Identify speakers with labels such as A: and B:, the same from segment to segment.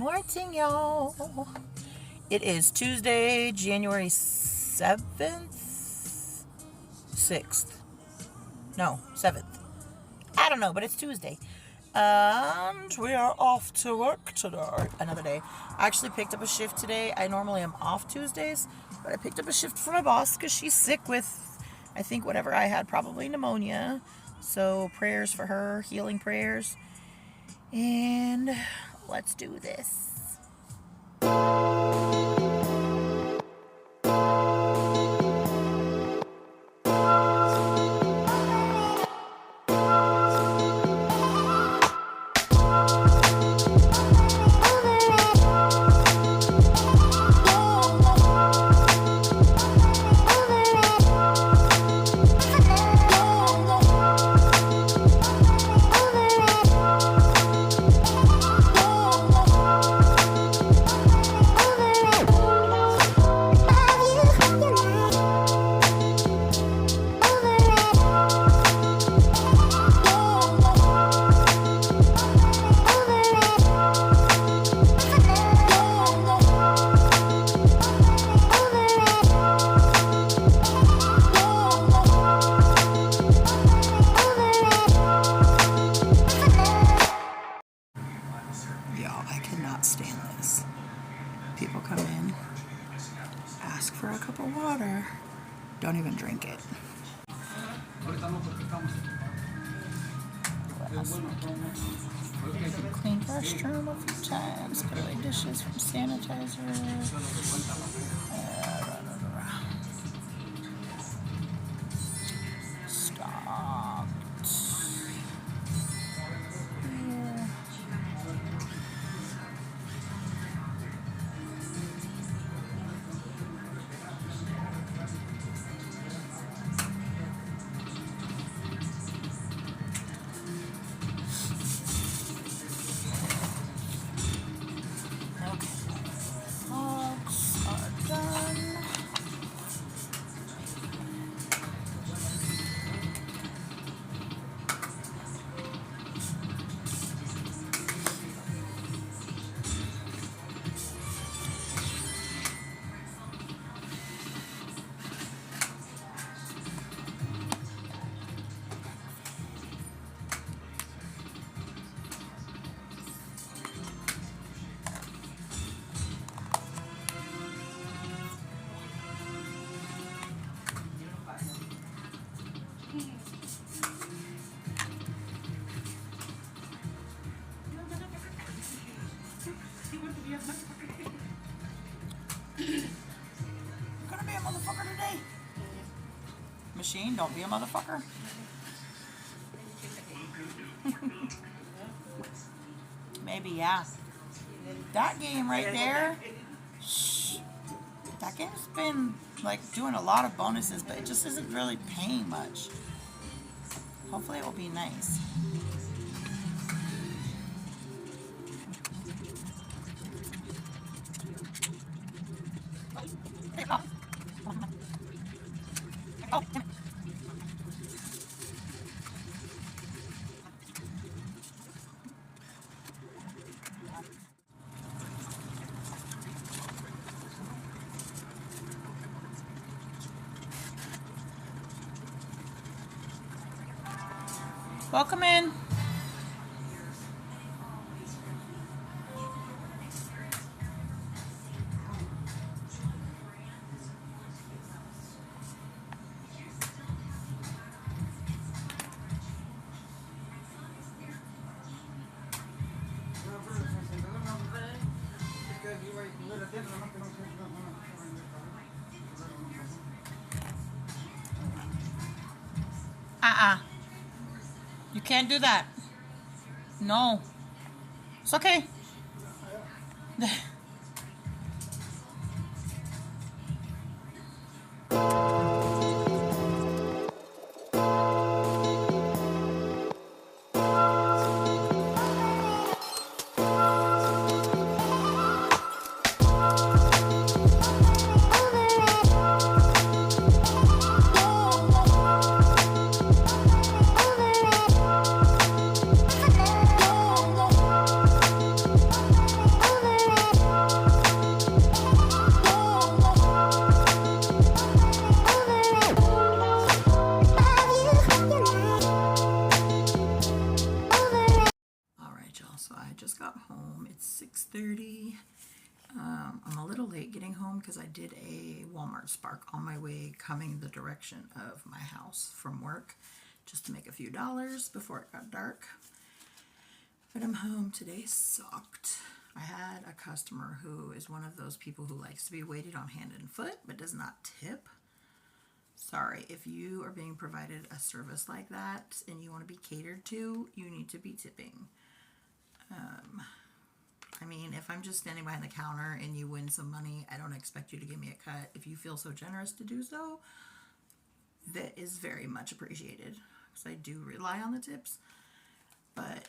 A: morning, y'all. It is Tuesday, January 7th? 6th. No, 7th. I don't know, but it's Tuesday. And we are off to work today. Another day. I actually picked up a shift today. I normally am off Tuesdays, but I picked up a shift for my boss because she's sick with, I think, whatever I had, probably pneumonia. So prayers for her, healing prayers. And let's do this. Stand this. People come in, ask for a cup of water, don't even drink it. Cleaned restroom a few times, put away dishes from sanitizer. Stopped. Gonna be a motherfucker today. Machine, don't be a motherfucker. Maybe, yeah. That game right there, shh, that game's been like doing a lot of bonuses, but it just isn't really paying much. Hopefully it will be nice. Welcome in. You can't do that. No. It's okay. 6:30. I'm a little late getting home because I did a Walmart Spark on my way coming the direction of my house from work just to make a few dollars before it got dark. But I'm home. Today sucked. I had a customer who is one of those people who likes to be waited on hand and foot but does not tip. Sorry, if you are being provided a service like that and you want to be catered to, you need to be tipping. I mean, if I'm just standing behind the counter and you win some money, I don't expect you to give me a cut. If you feel so generous to do so, that is very much appreciated because I do rely on the tips. But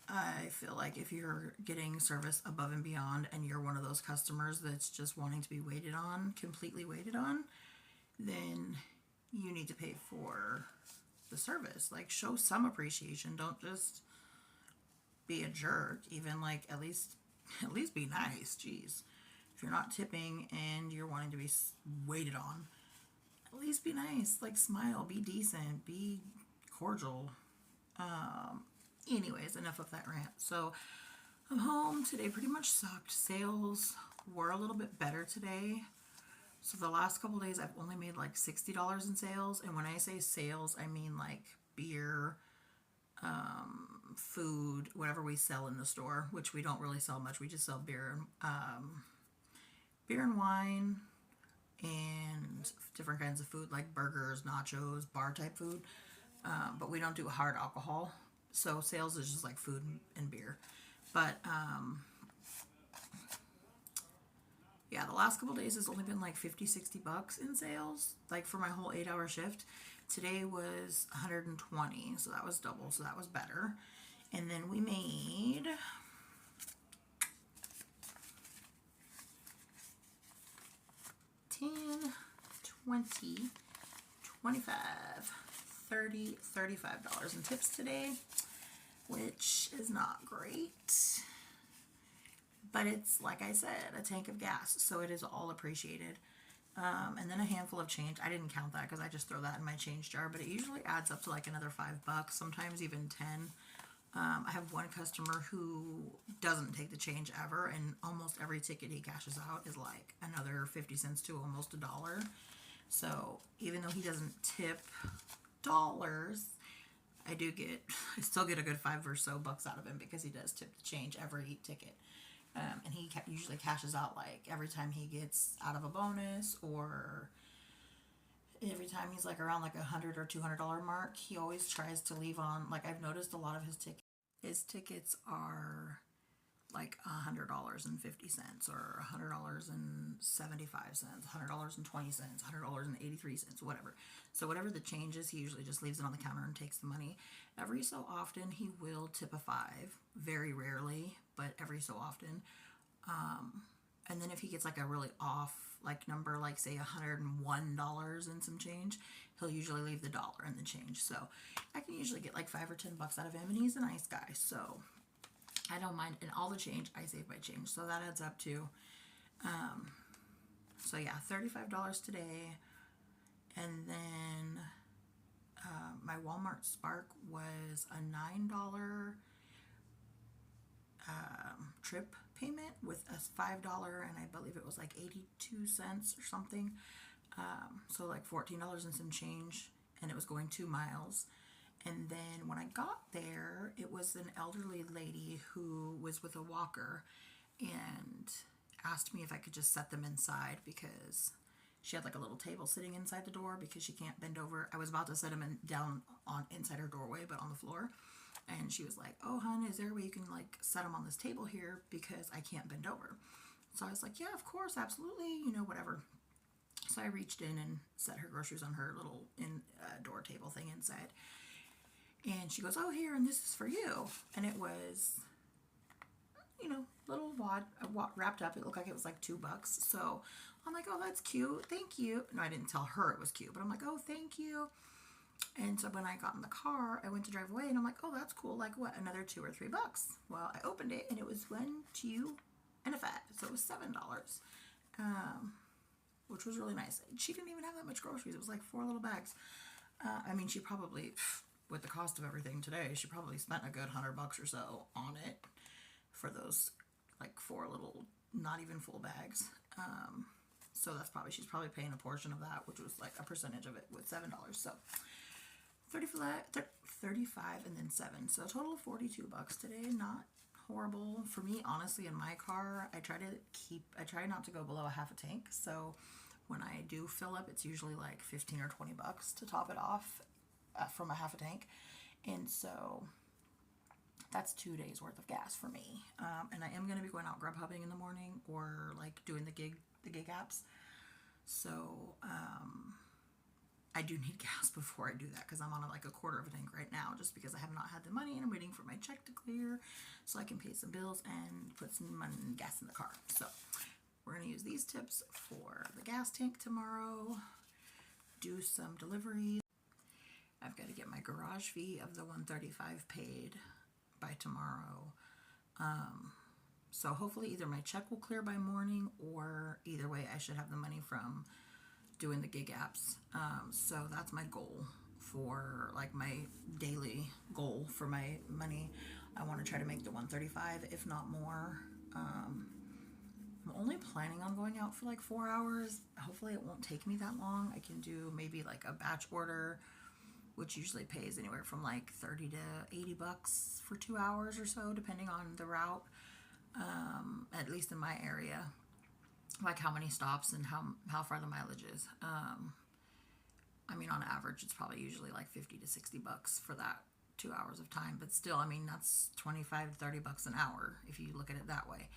A: I feel like if you're getting service above and beyond and you're one of those customers that's just wanting to be waited on, completely waited on, then you need to pay for the service. Like, show some appreciation. Don't just be a jerk. Even like at least be nice. Jeez, if you're not tipping and you're wanting to be waited on, at least be nice. Like, smile, be decent, be cordial. Anyways, enough of that rant. So I'm home today. Pretty much sucked. Sales were a little bit better today. So the last couple days I've only made like $60 in sales, and when I say sales I mean like beer, food, whatever we sell in the store, which we don't really sell much. We just sell beer and wine and different kinds of food like burgers, nachos, bar type food, but we don't do hard alcohol. So sales is just like food and beer. But yeah, the last couple days has only been like 50-60 bucks in sales, like for my whole 8-hour shift. Today was 120, so that was double, so that was better. And then we made $10, $20, $25, $30, $35 in tips today, which is not great. But it's, like I said, a tank of gas, so it is all appreciated. And then a handful of change. I didn't count that because I just throw that in my change jar, but it usually adds up to like another $5, sometimes even 10. I have one customer who doesn't take the change ever, and almost every ticket he cashes out is like another 50 cents to almost $1. So even though he doesn't tip dollars, I still get a good $5 or so out of him because he does tip the change every ticket. And he usually cashes out like every time he gets out of a bonus, or every time he's like around like $100 or $200 mark. He always tries to leave on, like, I've noticed a lot of his tickets are like $100.50 or $100.75, $100.20, $100.83, whatever. So whatever the change is, he usually just leaves it on the counter and takes the money. Every so often he will tip a 5, very rarely, but every so often. And then if he gets like a really off like number, like say $101 and some change, he'll usually leave the dollar and the change. So I can usually get like $5 or $10 out of him, and he's a nice guy, so I don't mind. And all the change I save by change, so that adds up to so yeah, $35 today. And then my Walmart Spark was a $9 trip payment with a $5, and I believe it was like 82 cents or something. So like $14 and some change, and it was going 2 miles. And then when I got there, it was an elderly lady who was with a walker and asked me if I could just set them inside because she had like a little table sitting inside the door because she can't bend over. I was about to set them down on inside her doorway, but on the floor. And she was like, "Oh, hon, is there a way you can like set them on this table here because I can't bend over?" So I was like, "Yeah, of course, absolutely, whatever." So I reached in and set her groceries on her little door table thing inside. And she goes, "Oh, here, and this is for you." And it was, little wad wrapped up. It looked like it was like $2. So I'm like, "Oh, that's cute. Thank you." No, I didn't tell her it was cute, but I'm like, "Oh, thank you." And so when I got in the car, I went to drive away, and I'm like, "Oh, that's cool. Like, what, another $2 or $3?" Well, I opened it, and it was 1, 2, and a $5. So it was $7, which was really nice. She didn't even have that much groceries. It was like 4 little bags. I mean, she probably, with the cost of everything today, she probably spent a good $100 or so on it for those like 4 little, not even full bags. So that's probably, she's probably paying a portion of that, which was like a percentage of it with $7. So 35 and then 7. So a total of $42 today. Not horrible for me, honestly. In my car, I try not to go below a half a tank. So when I do fill up, it's usually like 15 or $20 to top it off from a half a tank. And so that's 2 days worth of gas for me. And I am going to be going out Grubhubbing in the morning, or like doing the gig apps. So I do need gas before I do that, because I'm on like a quarter of a tank right now, just because I have not had the money and I'm waiting for my check to clear so I can pay some bills and put some money and gas in the car. So we're going to use these tips for the gas tank tomorrow, do some deliveries. I've got to get my garage fee of the $135 paid by tomorrow. So hopefully either my check will clear by morning, or either way I should have the money from doing the gig apps. So that's my goal for like my daily goal for my money. I want to try to make the $135, if not more. I'm only planning on going out for like 4 hours. Hopefully it won't take me that long. I can do maybe like a batch order, which usually pays anywhere from like $30 to $80 for 2 hours or so, depending on the route. At least in my area, like how many stops and how far the mileage is. I mean, on average, it's probably usually like $50 to $60 for that 2 hours of time. But still, I mean, that's $25 to $30 an hour if you look at it that way.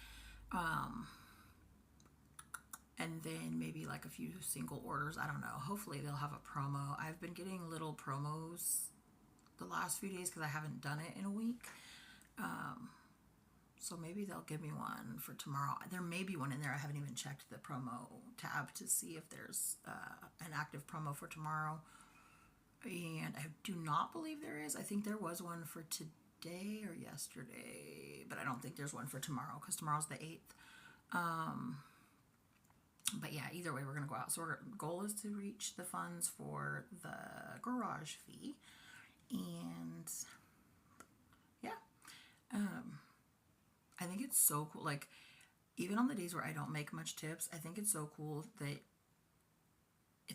A: And then maybe like a few single orders. I don't know. Hopefully they'll have a promo. I've been getting little promos the last few days because I haven't done it in a week. So maybe they'll give me one for tomorrow. There may be one in there. I haven't even checked the promo tab to see if there's an active promo for tomorrow. And I do not believe there is. I think there was one for today or yesterday, but I don't think there's one for tomorrow, because tomorrow's the 8th. But yeah, either way, we're going to go out. So our goal is to reach the funds for the garage fee. And yeah, I think it's so cool. Like, even on the days where I don't make much tips, I think it's so cool that,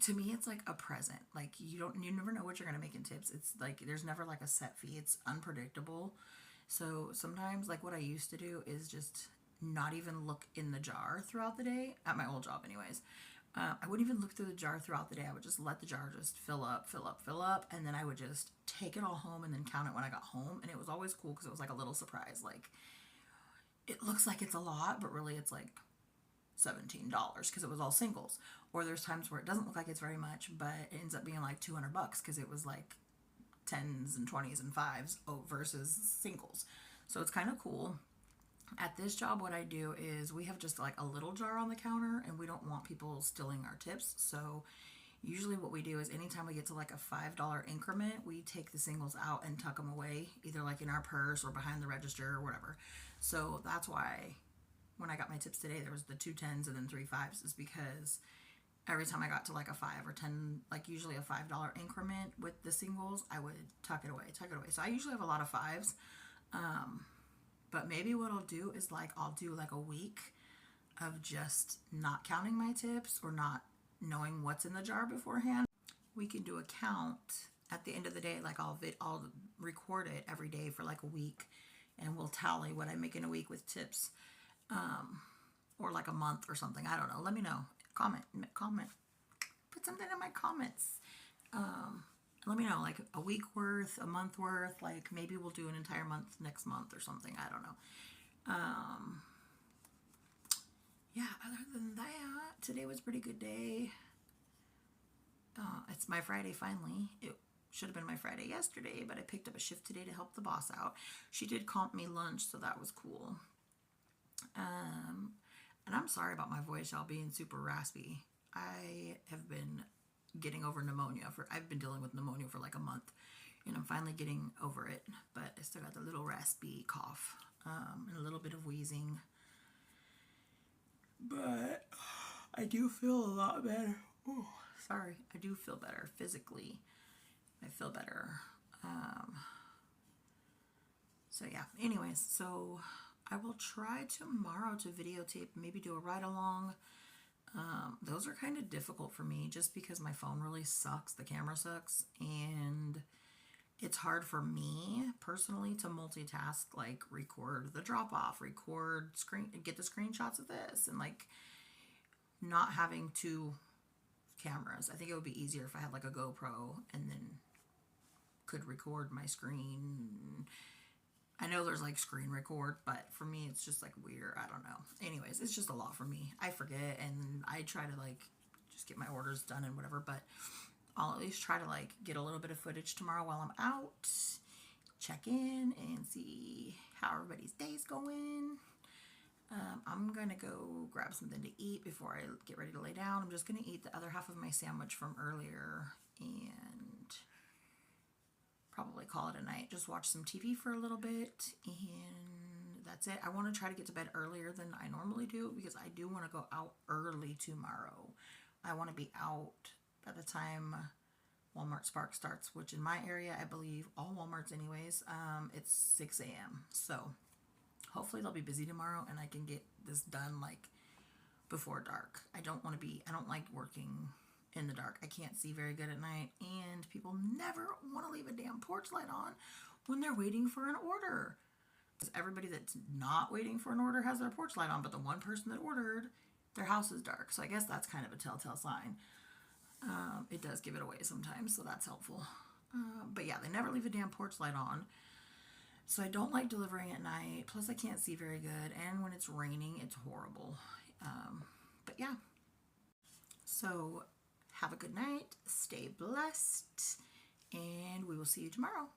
A: to me, it's like a present. Like, you never know what you're going to make in tips. It's like, there's never like a set fee. It's unpredictable. So sometimes, like, what I used to do is just not even look in the jar throughout the day, at my old job anyways. I wouldn't even look through the jar throughout the day. I would just let the jar just fill up, and then I would just take it all home and then count it when I got home. And it was always cool because it was like a little surprise. Like, it looks like it's a lot, but really it's like $17 because it was all singles. Or there's times where it doesn't look like it's very much, but it ends up being like $200 because it was like 10s and 20s and 5s versus singles. So it's kind of cool. At this job, what I do is we have just like a little jar on the counter, and we don't want people stealing our tips. So usually what we do is anytime we get to like a $5 increment, we take the singles out and tuck them away, either like in our purse or behind the register or whatever. So that's why when I got my tips today, there was the 2 10s and then 3 5s, is because every time I got to like a 5 or 10, like usually a $5 increment with the singles, I would tuck it away. So I usually have a lot of 5s. But maybe what I'll do is like, I'll do like a week of just not counting my tips or not knowing what's in the jar beforehand. We can do a count at the end of the day. Like I'll record it every day for like a week, and we'll tally what I make in a week with tips, or like a month or something. I don't know. Let me know. Comment. Put something in my comments. Let me know, like a week worth, a month worth, like maybe we'll do an entire month next month or something. I don't know. Yeah, other than that, today was a pretty good day. It's my Friday finally. It should have been my Friday yesterday, but I picked up a shift today to help the boss out. She did comp me lunch, so that was cool. And I'm sorry about my voice, y'all, being super raspy. I have been getting over pneumonia. I've been dealing with pneumonia for like a month, and I'm finally getting over it, but I still got the little raspy cough, and a little bit of wheezing, but I do feel a lot better. Ooh, sorry. I do feel better physically. I feel better. So yeah, anyways, so I will try tomorrow to videotape, maybe do a ride along. Those are kind of difficult for me just because my phone really sucks, the camera sucks, and it's hard for me personally to multitask, like record the drop off, get the screenshots of this, and like not having two cameras. I think it would be easier if I had like a GoPro and then could record my screen. I know there's like screen record, but for me it's just like weird. I don't know. Anyways, it's just a lot for me. I forget, and I try to like just get my orders done and whatever, but I'll at least try to like get a little bit of footage tomorrow while I'm out, check in and see how everybody's day's going. I'm gonna go grab something to eat before I get ready to lay down. I'm just gonna eat the other half of my sandwich from earlier and probably call it a night. Just watch some TV for a little bit, and that's it. I want to try to get to bed earlier than I normally do because I do want to go out early tomorrow. I want to be out by the time Walmart Spark starts, which in my area, I believe all Walmarts anyways, it's 6 a.m. So hopefully they'll be busy tomorrow and I can get this done like before dark. I don't like working in the dark. I can't see very good at night, and people never want to leave a damn porch light on when they're waiting for an order. Because everybody that's not waiting for an order has their porch light on, but the one person that ordered, their house is dark. So I guess that's kind of a telltale sign. It does give it away sometimes, so that's helpful. But yeah, they never leave a damn porch light on. So I don't like delivering at night. Plus I can't see very good, and when it's raining, it's horrible. But yeah. So have a good night, stay blessed, and we will see you tomorrow.